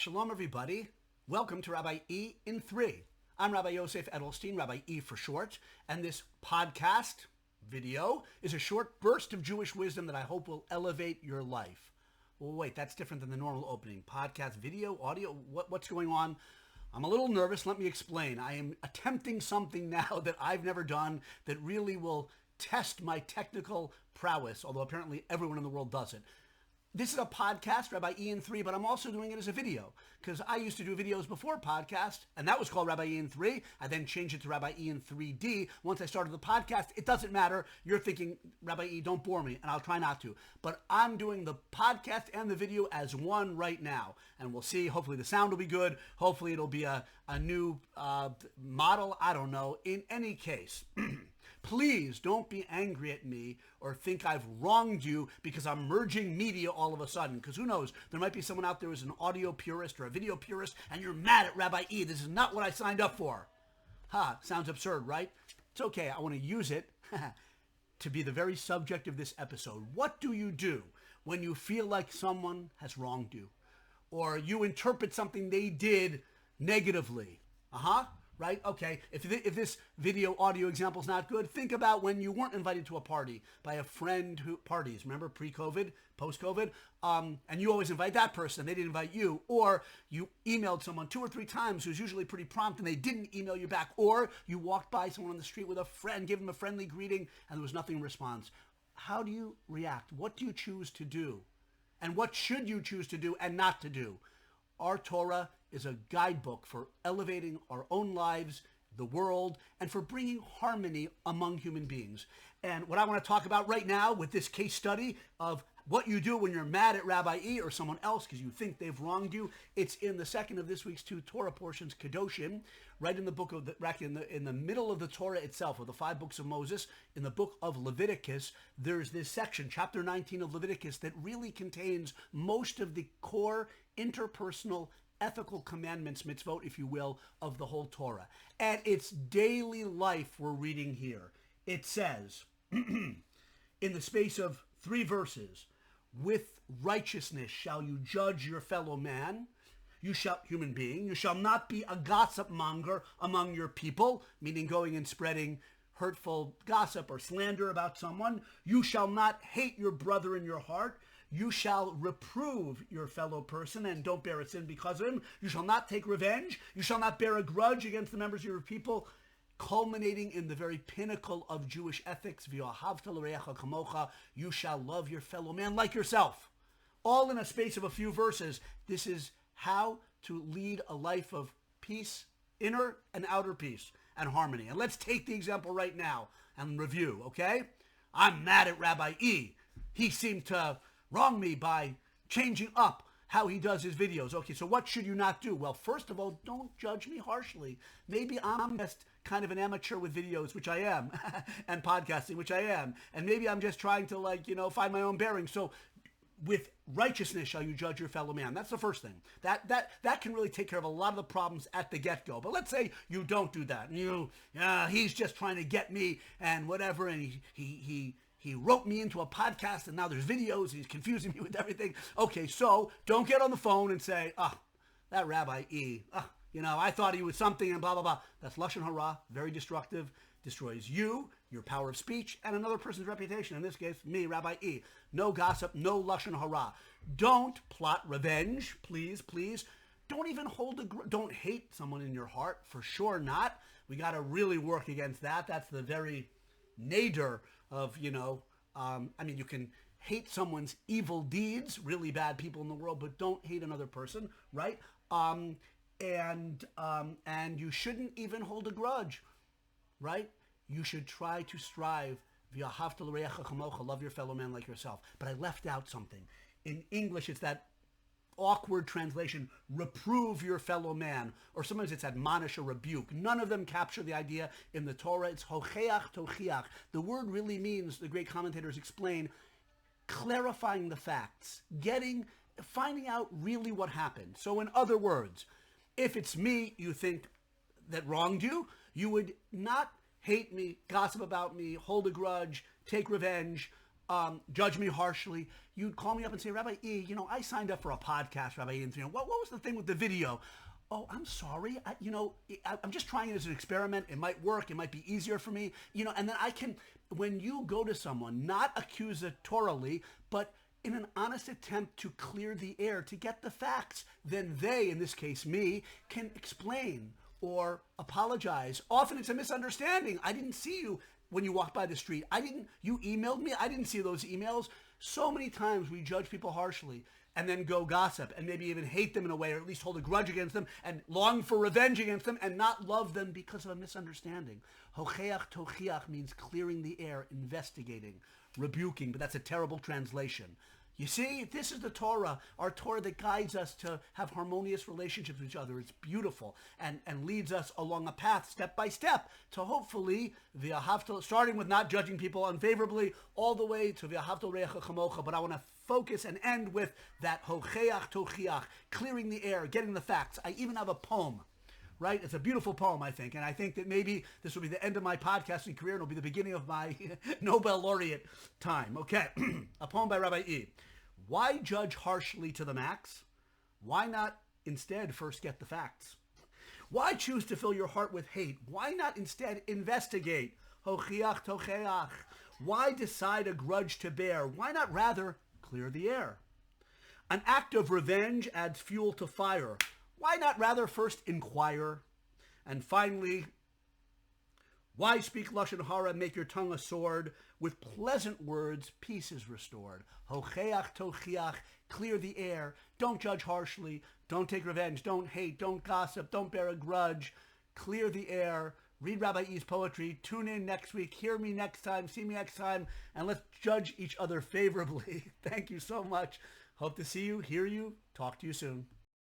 Shalom, everybody. Welcome to Rabbi E in 3. I'm Rabbi Yosef Edelstein, Rabbi E for short, and this podcast video is a short burst of Jewish wisdom that I hope will elevate your life. Well, wait, that's different than the normal opening. Podcast, video, audio, what's going on? I'm a little nervous. Let me explain. I am attempting something now that I've never done that really will test my technical prowess, although apparently everyone in the world does it. This is a podcast, Rabbi E in 3, but I'm also doing it as a video because I used to do videos before podcast, and that was called Rabbi E in 3. I then changed it to Rabbi E in 3D. Once I started the podcast, it doesn't matter. You're thinking, Rabbi E, don't bore me, and I'll try not to. But I'm doing the podcast and the video as one right now, and we'll see. Hopefully the sound will be good. Hopefully it'll be a new model. I don't know. In any case, please don't be angry at me or think I've wronged you because I'm merging media all of a sudden. Because who knows, there might be someone out there who's an audio purist or a video purist and you're mad at Rabbi E. This is not what I signed up for. Sounds absurd, right? It's okay. I want to use it to be the very subject of this episode. What do you do when you feel like someone has wronged you? Or you interpret something they did negatively? Right? Okay, if this video audio example is not good, think about when you weren't invited to a party by a friend who parties, remember, pre-COVID, post-COVID, and you always invite that person, they didn't invite you, or you emailed someone 2 or 3 times who's usually pretty prompt and they didn't email you back, or you walked by someone on the street with a friend, gave them a friendly greeting, and there was nothing in response. How do you react? What do you choose to do? And what should you choose to do and not to do? Our Torah is a guidebook for elevating our own lives, the world, and for bringing harmony among human beings. And what I want to talk about right now with this case study of what you do when you're mad at Rabbi E or someone else because you think they've wronged you, it's in the second of this week's 2 Torah portions, Kedoshim, right in the book of in the middle of the Torah itself, of the 5 books of Moses, in the book of Leviticus, there's this section, chapter 19 of Leviticus, that really contains most of the core interpersonal ethical commandments, mitzvot, if you will, of the whole Torah. And it's daily life we're reading here. It says, in the space of 3 verses, with righteousness shall you judge your fellow man, human being, you shall not be a gossip monger among your people, meaning going and spreading hurtful gossip or slander about someone. You shall not hate your brother in your heart. You shall reprove your fellow person and don't bear a sin because of him. You shall not take revenge. You shall not bear a grudge against the members of your people, culminating in the very pinnacle of Jewish ethics. V'ahavta l'reacha kamocha. You shall love your fellow man like yourself. All in a space of a few verses. This is how to lead a life of peace, inner and outer peace and harmony. And let's take the example right now and review, okay? I'm mad at Rabbi E. He seemed to wrong me by changing up how he does his videos. Okay, so what should you not do? Well, first of all, don't judge me harshly. Maybe I'm just kind of an amateur with videos, which I am, and podcasting, which I am. And maybe I'm just trying to, find my own bearings. So with righteousness shall you judge your fellow man. That's the first thing. That can really take care of a lot of the problems at the get-go. But let's say you don't do that. And he's just trying to get me and whatever, and he wrote me into a podcast, and now there's videos, and he's confusing me with everything. Okay, so don't get on the phone and say, that Rabbi E, I thought he was something, and blah, blah, blah. That's Lashon Hara, very destructive, destroys you, your power of speech, and another person's reputation. In this case, me, Rabbi E. No gossip, no Lashon Hara. Don't plot revenge, please, please. Don't even don't hate someone in your heart, for sure not. We got to really work against that. That's the very nadir of, you can hate someone's evil deeds, really bad people in the world, but don't hate another person, right? And you shouldn't even hold a grudge, right? You should try to strive, v'ahavta l'reacha kamocha, love your fellow man like yourself. But I left out something. In English, it's that awkward translation, reprove your fellow man, or sometimes it's admonish or rebuke. None of them capture the idea in the Torah. It's hocheach. The word really means, the great commentators explain, clarifying the facts, finding out really what happened. So in other words, if it's me you think that wronged you, you would not hate me, gossip about me, hold a grudge, take revenge, judge me harshly, you'd call me up and say, Rabbi E, I signed up for a podcast, Rabbi E, and what was the thing with the video? Oh, I'm sorry. I'm just trying it as an experiment. It might work. It might be easier for me. And then I can, when you go to someone, not accusatorily, but in an honest attempt to clear the air, to get the facts, then they, in this case me, can explain or apologize. Often it's a misunderstanding. I didn't see you when you walked by the street. You emailed me. I didn't see those emails. So many times we judge people harshly and then go gossip and maybe even hate them in a way, or at least hold a grudge against them and long for revenge against them and not love them because of a misunderstanding. Hocheach tochiach means clearing the air, investigating, rebuking, but that's a terrible translation. You see, this is the Torah, our Torah that guides us to have harmonious relationships with each other. It's beautiful and leads us along a path step by step to hopefully starting with not judging people unfavorably all the way to v'ahavta l'reacha kamocha. But I want to focus and end with that hocheach tochiach, clearing the air, getting the facts. I even have a poem. Right? It's a beautiful poem, I think. And I think that maybe this will be the end of my podcasting career and it'll be the beginning of my Nobel laureate time. Okay. A poem by Rabbi E. Why judge harshly to the max? Why not instead first get the facts? Why choose to fill your heart with hate? Why not instead investigate? Hocheach tocheach. Why decide a grudge to bear? Why not rather clear the air? An act of revenge adds fuel to fire. Why not rather first inquire? And finally, why speak lashon hara, make your tongue a sword? With pleasant words, peace is restored. Hocheach tochiach, clear the air. Don't judge harshly. Don't take revenge. Don't hate. Don't gossip. Don't bear a grudge. Clear the air. Read Rabbi E's poetry. Tune in next week. Hear me next time. See me next time. And let's judge each other favorably. Thank you so much. Hope to see you, hear you, talk to you soon.